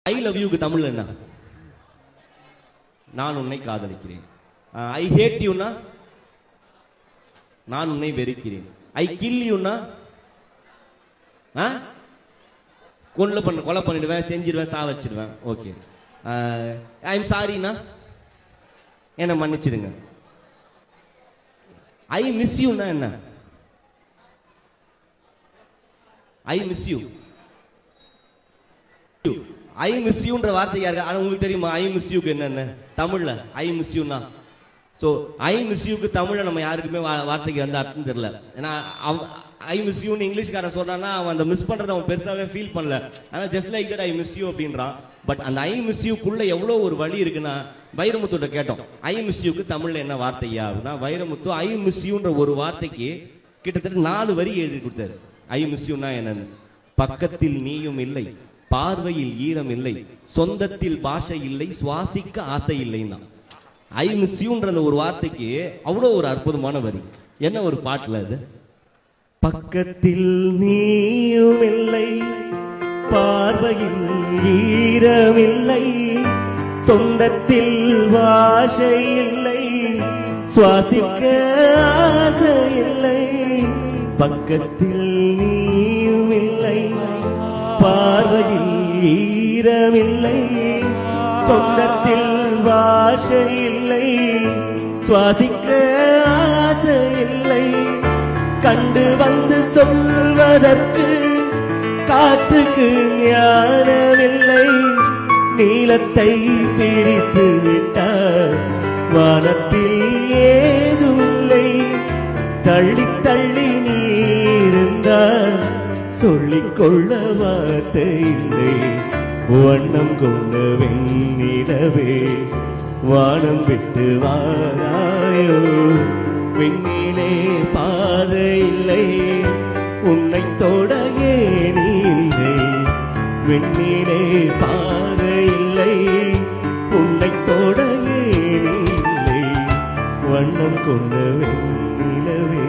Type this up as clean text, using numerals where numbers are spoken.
I love யூக்கு Tamil என்ன? நான் உன்னை காதலிக்கிறேன். ஐ ஹேட் யூனா நான் உன்னை வெறுக்கிறேன். ஐ கில் யூனா கொலை பண்ணிடுவேன், செஞ்சிருவேன், சா வச்சிருவேன். ஓகே. ஐ எம் சாரினா என்ன மன்னிச்சிடுங்க. ஐ மிஸ் யூனா என்ன? I miss you. I miss யூன்ற வார்த்தை யாருக்கு உங்களுக்கு தெரியுமா? ஐ மிஸ் யூக்கு என்னன்னு தமிழ்ல ஐ மிஸ் யூனா. ஸோ ஐ மிஸ் யூக்கு தமிழ்ல நம்ம யாருக்குமே வார்த்தைக்கு வந்து அர்த்தம் தெரியல. ஏன்னா ஐ மிஸ் யூன்னு இங்கிலீஷ்காரன் சொல்றான்னா அவன் அந்த மிஸ் பண்றதை அவன் பெருசாவே ஃபீல் பண்ணல. ஆனால் just like that I miss you அப்படின்றான். பட் அந்த ஐ மிஸ் யூக்குள்ள எவ்வளோ ஒரு வழி இருக்குன்னா வைரமுத்துட்ட கேட்டோம், ஐ மிஸ் யூக்கு தமிழ்ல என்ன வார்த்தையா அப்படின்னா வைரமுத்து ஐ மிஸ் யூன்ற ஒரு வார்த்தைக்கு கிட்டத்தட்ட 4 வரி எழுதி கொடுத்தாரு. ஐ மிஸ் யூனா என்னன்னு, பக்கத்தில் நீயும் இல்லை, பார்வையில் ஈரம் இல்லை, சொந்தத்தில் பாஷை இல்லை, சுவாசிக்க ஆசை இல்லைன்னா ஐ மிஸ் யூன்ற ஒரு வார்த்தைக்கு அவ்வளோ ஒரு அற்புதமான வரி. என்ன ஒரு பாட்டுல அது, பக்கத்தில் நீயும் இல்லை, பார்வையில் ஈரமில்லை, சொந்தத்தில் பாஷை இல்லை, சுவாசிக்க ஆசை இல்லை, பக்கத்தில் நீயும் இல்லை, பார்வையில் ஈரமில்லை, சொந்தத்தில் பாஷை இல்லை, சுவாசிக்க ஆசை இல்லை, கண்டு வந்து சொல்வதற்கு காற்றுக்கு ஞானமில்லை, நீலத்தை பிரித்து விட்டார் வானத்தில் ஏதுமில்லை, தள்ளி தள்ளி நீருந்தார் சொல்லிக்கொள்ள வார்த்தை இல்லை, வண்ணம் கொண்ட வெண்ணிலவே வானம் விட்டு வாராயோ, விண்ணிலே பாதை இல்லை, உன்னை தொட ஏனி இல்லை, விண்ணிலே பாதை இல்லை, உன்னை தொட ஏனி இல்லை, வண்ணம் கொண்ட வெண்ணிலவே.